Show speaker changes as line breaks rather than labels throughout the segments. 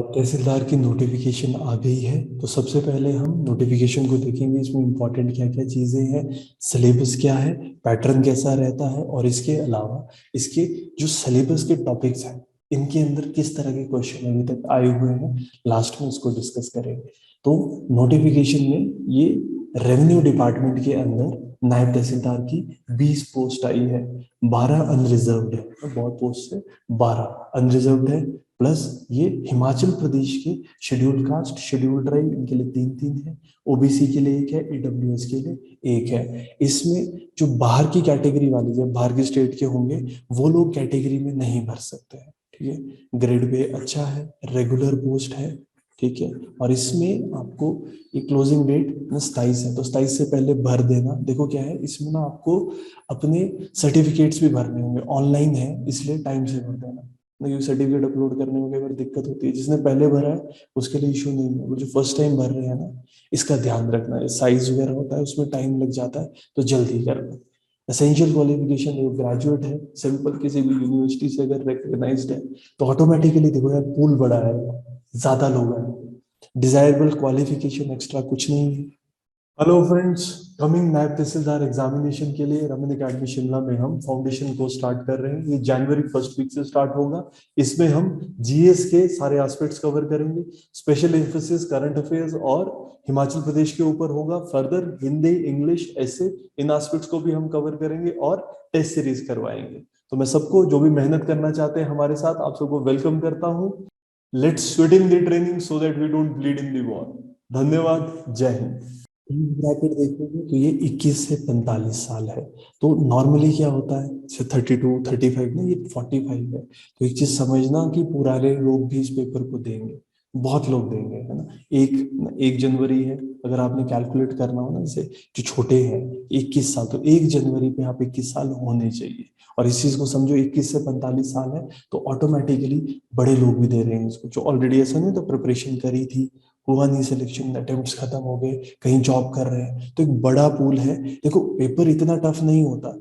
तहसीलदार की नोटिफिकेशन आ गई है। तो सबसे पहले हम नोटिफिकेशन को देखेंगे, इसमें इंपॉर्टेंट क्या क्या चीज़ें हैं, सिलेबस क्या है, पैटर्न कैसा रहता है, और इसके अलावा इसके जो सिलेबस के टॉपिक्स हैं इनके अंदर किस तरह के क्वेश्चन अभी तक आए हुए हैं, लास्ट में उसको डिस्कस करेंगे। तो नोटिफिकेशन में ये रेवेन्यू डिपार्टमेंट के अंदर नायब तहसीलदार की 20 पोस्ट आई है, 12 अनरिजर्व्ड है, बहुत पोस्ट है, 12 अनरिजर्व्ड है, प्लस ये हिमाचल प्रदेश के शेड्यूल कास्ट शेड्यूल ट्राइब इनके लिए 3-3 है, ओबीसी के लिए 1 है, ईडब्ल्यूएस के लिए 1 है। इसमें जो बाहर की कैटेगरी वाले, जब बाहर के स्टेट के होंगे वो लोग कैटेगरी में नहीं भर सकते हैं, ठीक है। ग्रेड पे अच्छा है, रेगुलर पोस्ट है, ठीक है। और इसमें आपको एक क्लोजिंग डेट 27 है, तो 27 से पहले भर देना। देखो क्या है इसमें ना, आपको अपने सर्टिफिकेट्स भी भरने होंगे, ऑनलाइन है इसलिए टाइम से भर देना, नहीं सर्टिफिकेट अपलोड करने में कई बार दिक्कत होती है। जिसने पहले भरा है उसके लिए इशू नहीं है, वो जो फर्स्ट टाइम भर रहे हैं ना, इसका ध्यान रखना है। साइज वगैरह होता है उसमें टाइम लग जाता है, तो जल्दी करना। एसेंशियल क्वालिफिकेशन ग्रेजुएट है, सिंपल किसी भी यूनिवर्सिटी से अगर रिकग्नाइज्ड है तो ऑटोमेटिकली देखो यार पूल बड़ा है, ज्यादा लोग हैं। डिजायरेबल क्वालिफिकेशन एक्स्ट्रा कुछ नहीं है। हेलो फ्रेंड्स, कमिंग नायब तहसीलदार एग्जामिनेशन के लिए रमन अकेडमी शिमला में हम फाउंडेशन को स्टार्ट कर रहे हैं। ये जनवरी फर्स्ट वीक से स्टार्ट होगा। इसमें हम जीएस के सारे एस्पेक्ट्स कवर करेंगे, स्पेशल एम्फेसिस करंट अफेयर्स और हिमाचल प्रदेश के ऊपर होगा। फर्दर हिंदी, इंग्लिश, ऐसे इन एस्पेक्ट्स को भी हम कवर करेंगे और टेस्ट सीरीज करवाएंगे। तो मैं सबको जो भी मेहनत करना चाहते हैं हमारे साथ, आप सबको वेलकम करता हूँ। Let's sweat in the training so that we don't bleed in the war. धन्यवाद, जय हिंद। ब्रैकेट देखोगे तो ये 21 से 45 साल है। तो नॉर्मली क्या होता है, जैसे 32, 35 ना, ये 45 है। तो एक चीज समझना कि पुराने लोग भी इस पेपर को देंगे, बहुत लोग देंगे, है ना। 1 जनवरी है, अगर आपने कैलकुलेट करना हो ना, जैसे जो छोटे हैं 21 साल, तो 1 जनवरी पे आप 21 साल होने चाहिए। और इस चीज को समझो, 21 से 45 साल है तो ऑटोमेटिकली बड़े लोग भी दे रहे हैं इसको, जो ऑलरेडी ऐसा नहीं तो प्रिपरेशन करी थी, हुआ नहीं, सिलेक्शन अटेम्प्ट्स खत्म हो गए, कहीं जॉब कर रहे हैं, तो एक बड़ा पूल है। देखो पेपर इतना टफ नहीं होता,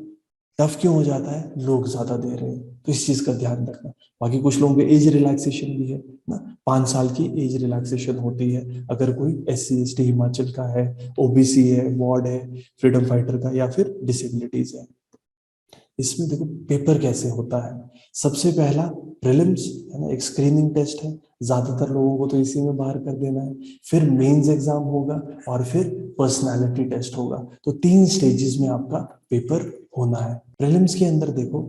टफ क्यों हो जाता है, लोग ज्यादा दे रहे हैं, तो इस चीज का ध्यान रखना। बाकी कुछ लोगों के एज रिलैक्सेशन भी है ना, 5 साल की एज रिलैक्सेशन होती है अगर कोई SC ST हिमाचल का है, ओबीसी है, वार्ड है, फ्रीडम फाइटर का, या फिर डिसेबिलिटीज है। इसमें देखो पेपर कैसे होता है। सबसे पहला प्रीलिम्स है ना, एक स्क्रीनिंग टेस्ट है, ज्यादातर लोगों को तो इसी में बाहर कर देना है। फिर मेंस एग्जाम होगा और फिर पर्सनालिटी टेस्ट होगा। तो 3 स्टेजेस में आपका पेपर होना है। प्रीलिम्स के अंदर देखो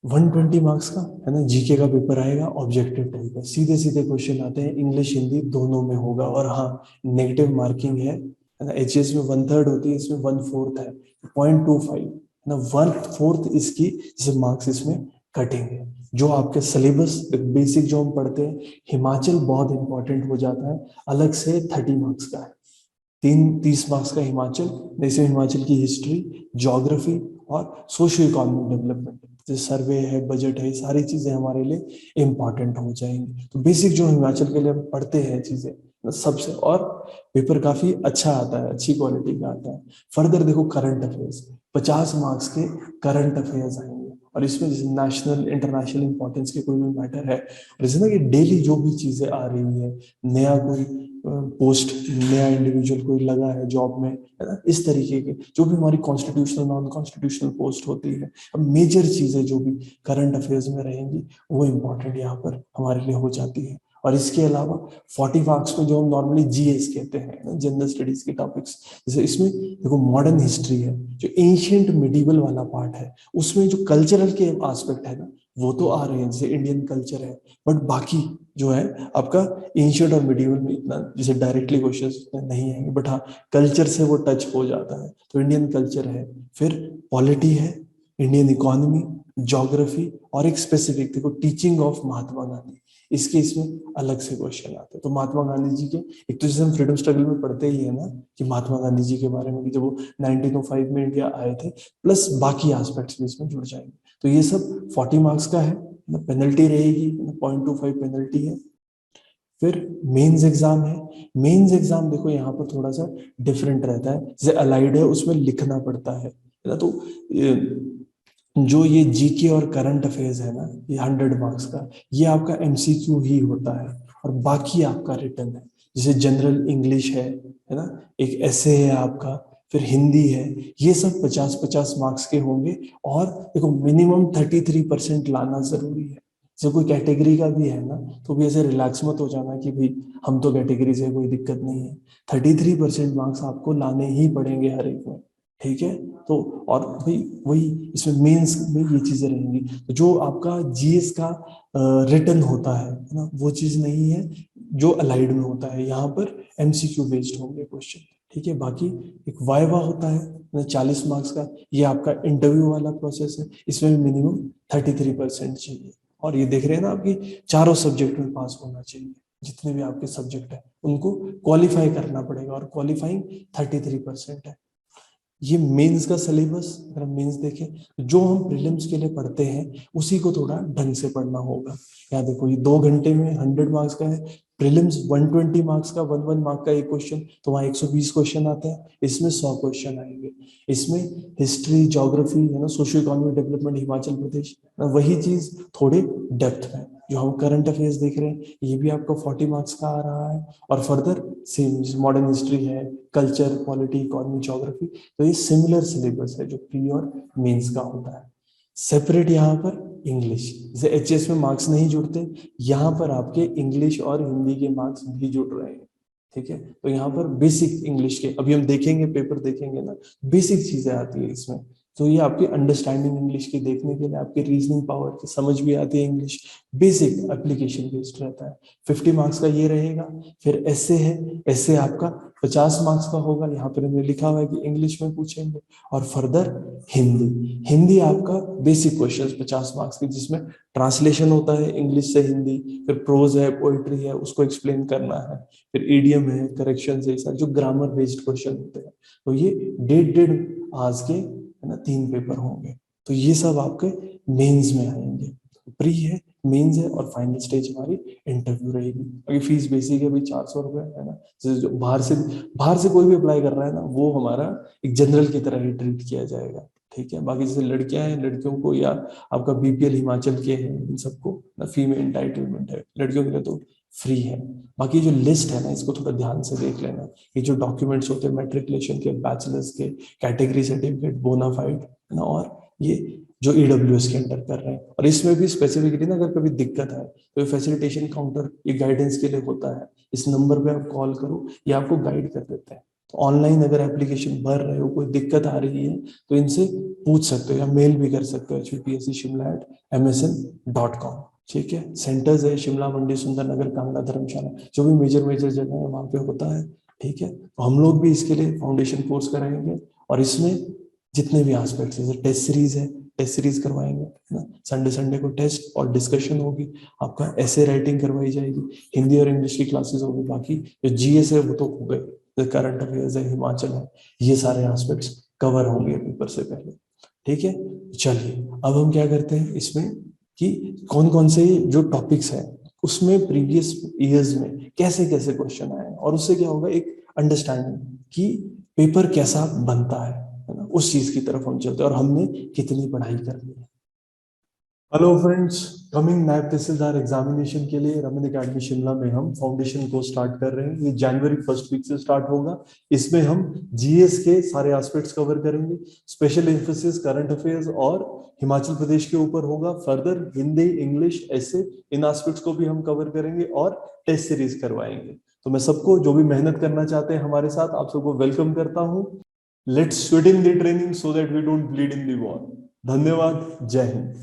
120 मार्क्स का है ना, जीके का पेपर आएगा, ऑब्जेक्टिव टाइप है, सीधे सीधे क्वेश्चन आते हैं, इंग्लिश हिंदी दोनों में होगा। और हाँ, नेगेटिव मार्किंग है ना, एचएस में 1/3 होती है, इसमें 1/4 है, 0.25 ना, 1/4 इसकी जैसे मार्क्स इसमें कटेंगे। जो आपके सिलेबस बेसिक जो हम पढ़ते हैं, हिमाचल बहुत इंपॉर्टेंट हो जाता है, अलग से 30 मार्क्स का है, 30 मार्क्स का हिमाचल। जैसे हिमाचल की हिस्ट्री, ज्योग्राफी और सोशियो इकोनॉमिक डेवलपमेंट, जैसे सर्वे है, बजट है, सारी चीजें हमारे लिए इंपॉर्टेंट हो जाएंगी। तो बेसिक जो हिमाचल के लिए हम पढ़ते हैं चीजें सबसे, और पेपर काफी अच्छा आता है, अच्छी क्वालिटी का आता है। फर्दर देखो करंट अफेयर्स, 50 मार्क्स के करंट अफेयर्स आएंगे, और इसमें जैसे नेशनल इंटरनेशनल इंपॉर्टेंस के कोई भी मैटर है, जैसे ना कि डेली जो भी चीजें आ रही है, नया कोई पोस्ट, नया इंडिविजुअल कोई लगा है जॉब में, है ना, इस तरीके के जो भी हमारी कॉन्स्टिट्यूशनल नॉन कॉन्स्टिट्यूशनल पोस्ट होती है, अब मेजर चीजें जो भी करंट अफेयर्स में रहेंगी वो इंपॉर्टेंट यहाँ पर हमारे लिए हो जाती है। और इसके अलावा 40 मार्क्स में जो हम नॉर्मली जीएस कहते हैं, जनरल स्टडीज के टॉपिक्स, जैसे इसमें देखो मॉडर्न हिस्ट्री है, जो एंशियंट मिडिवल वाला पार्ट है, उसमें जो कल्चरल के एस्पेक्ट है ना, वो तो आ रहे हैं, जैसे इंडियन कल्चर है, बट बाकी जो है आपका एंशियंट और मिडिवल में इतना जैसे डायरेक्टली क्वेश्चन नहीं आएंगे, बट हाँ कल्चर से वो टच हो जाता है, तो इंडियन कल्चर है। फिर पॉलिटी है, इंडियन इकोनॉमी, ज्योग्राफी, और एक स्पेसिफिक देखो टीचिंग ऑफ महात्मा गांधी, इसके इसमें अलग से क्वेश्चन आते हैं। तो महात्मा गांधी जी के, एक तो जैसे हम फ्रीडम स्ट्रगल में पढ़ते ही है ना कि महात्मा गांधी जी के बारे में, कि जब वो 1905 में इंडिया आए थे, प्लस बाकी एस्पेक्ट्स भी इसमें जुड़ जाएंगे। तो ये सब 40 मार्क्स का है, पेनल्टी रहेगी, 0.25 पेनल्टी है। फिर मेंस एग्जाम है। मेंस एग्जाम देखो यहाँ पर थोड़ा सा डिफरेंट रहता है, जैसे अलाइड है उसमें लिखना पड़ता है ना, तो जो ये जीके और करंट अफेयर्स है ना, ये 100 मार्क्स का, ये आपका एमसीक्यू ही होता है और बाकी आपका रिटर्न है। जैसे जनरल इंग्लिश है ना, एक ऐसे है आपका, फिर हिंदी है, ये सब 50-50 मार्क्स के होंगे। और देखो मिनिमम 33% लाना जरूरी है। जैसे कोई कैटेगरी का भी है ना, तो भी ऐसे रिलैक्स मत हो जाना कि भाई हम तो कैटेगरी से, कोई दिक्कत नहीं है। 33% मार्क्स आपको लाने ही पड़ेंगे हर एक में, ठीक है। तो और भाई वही इसमें मेंस में ये चीजें रहेंगी। तो जो आपका जीएस का रिटर्न होता है ना, वो चीज नहीं है जो अलाइड में होता है। यहाँ पर एमसीक्यू बेस्ड होंगे क्वेश्चन, ठीक है। बाकी एक वाइवा होता है 40 मार्क्स का, ये आपका इंटरव्यू वाला प्रोसेस है, इसमें मिनिमम 33% चाहिए। और ये देख रहे हैं ना, आपकी चारों सब्जेक्ट में पास होना चाहिए। जितने भी आपके सब्जेक्ट है उनको क्वालिफाई करना पड़ेगा, और क्वालिफाइंग 33% है। ये मेंस का सिलेबस, अगर हम मेंस देखें तो जो हम प्रीलिम्स के लिए पढ़ते हैं उसी को थोड़ा ढंग से पढ़ना होगा। यहाँ देखो ये 2 घंटे में 100 मार्क्स का है। प्रीलिम्स 120 मार्क्स का, 1 1 मार्क का एक क्वेश्चन, तो वहाँ 120 क्वेश्चन आते हैं, इसमें 100 क्वेश्चन आएंगे। इसमें हिस्ट्री, ज्योग्राफी है ना, socio economic development Himachal Pradesh, वही चीज थोड़े डेप्थ में। जो हम करंट अफेयर्स देख रहे हैं ये भी आपका 40 मार्क्स का आ रहा है। और फर्दर सेम मॉडर्न हिस्ट्री है, कल्चर, पॉलिटी, इकोनॉमी, ज्योग्राफी, तो ये सिमिलर सिलेबस है जो प्री और मेंस का होता है। सेपरेट यहाँ पर इंग्लिश, जैसे एचएस में मार्क्स नहीं जुड़ते, यहाँ पर आपके इंग्लिश और हिंदी के मार्क्स भी जुड़ रहे हैं, ठीक है। तो यहाँ पर बेसिक इंग्लिश के, अभी हम देखेंगे, पेपर देखेंगे ना, बेसिक चीजें आती है इसमें। तो ये आपकी अंडरस्टैंडिंग इंग्लिश की देखने के लिए, आपकी रीजनिंग पावर की समझ भी आती है इंग्लिश, बेसिक एप्लीकेशन बेस्ड रहता है। 50 मार्क्स का ये रहेगा। फिर ऐसे है, ऐसे आपका 50 मार्क्स का होगा, यहाँ पर हमने लिखा हुआ है कि इंग्लिश में पूछेंगे। और फर्दर हिंदी, हिंदी आपका बेसिक क्वेश्चन 50 मार्क्स की, जिसमें ट्रांसलेशन होता है इंग्लिश से हिंदी, फिर प्रोज है, पोइट्री है, उसको एक्सप्लेन करना है, फिर ईडियम है, करेक्शन है, जो ग्रामर बेस्ड क्वेश्चन होते हैं। तो ये 1.5 के है ना 3 पेपर होंगे। तो ये सब आपके मेंस में आएंगे। प्री है, मेंस है, और फाइनल स्टेज हमारी इंटरव्यू रहेगी। अभी फीस बेसिक है भाई 400 रुपए है ना। जो बाहर से कोई भी अप्लाई कर रहा है ना, वो हमारा एक जनरल की तरह ही ट्रीट किया जाएगा, ठीक है। बाकी जैसे लड़कियां हैं, लड़कियों को, या आपका बीपीएल हिमाचल के हैं, इन सबको ना फी में एंटाइटलमेंट है। लड़कियों के लिए तो फ्री है। बाकी जो लिस्ट है ना, इसको थोड़ा ध्यान से देख लेना। ये जो डॉक्यूमेंट्स होते हैं मैट्रिकुलेशन के, बैचलर्स के, कैटेगरी सर्टिफिकेट, बोनाफाइड है ना, और ये जो ईडब्ल्यूएस के अंडर कर रहे हैं। और इसमें भी स्पेसिफिकली ना, अगर कभी दिक्कत है तो फैसिलिटेशन काउंटर ये गाइडेंस के लिए होता है। इस नंबर पे आप कॉल करो, ये आपको गाइड कर देते हैं। तो ऑनलाइन अगर एप्लीकेशन भर रहे हो, कोई दिक्कत आ रही है, तो इनसे पूछ सकते हो, या मेल भी कर सकते हो hppsc.shimla@msn.com, ठीक है। सेंटर्स है शिमला, मंडी, सुंदरनगर, कांगड़ा, धर्मशाला, जो भी मेजर मेजर जगह है वहां पे होता है, ठीक है। तो हम लोग भी इसके लिए फाउंडेशन कोर्स कराएंगे, और इसमें जितने भी एस्पेक्ट्स है, जैसे टेस्ट सीरीज है, टेस्ट सीरीज करवाएंगे है ना। संडे संडे को टेस्ट और डिस्कशन होगी, आपका ऐसे राइटिंग करवाई जाएगी, हिंदी और इंग्लिश की क्लासेस होगी। बाकी जो जीएस है वो तो हो गए, करंट अफेयर्स है, हिमाचल है, ये सारे एस्पेक्ट्स कवर होंगे पेपर से पहले, ठीक है। चलिए अब हम क्या करते हैं इसमें, कि कौन कौन से जो टॉपिक्स है उसमें प्रीवियस ईयर्स में कैसे कैसे क्वेश्चन आए, और उससे क्या होगा, एक अंडरस्टैंडिंग कि पेपर कैसा बनता है ना, उस चीज की तरफ हम चलते हैं, और हमने कितनी पढ़ाई करनी है। हेलो फ्रेंड्स, कमिंग नायब तहसीलदार एग्जामिनेशन के लिए रमन अकेडमी शिमला में हम फाउंडेशन को स्टार्ट कर रहे हैं। ये जनवरी फर्स्ट वीक से स्टार्ट होगा। इसमें हम जीएस के सारे एस्पेक्ट्स कवर करेंगे। स्पेशल एम्फेसिस करंट अफेयर्स और हिमाचल प्रदेश के ऊपर होगा। फर्दर हिंदी, इंग्लिश, ऐसे इन एस्पेक्ट्स को भी हम कवर करेंगे, और टेस्ट सीरीज करवाएंगे। तो मैं सबको, जो भी मेहनत करना चाहते हैं हमारे साथ, आप सबको वेलकम करता हूँ। Let's sweat in the training so that we don't bleed in the war. धन्यवाद, जय हिंद।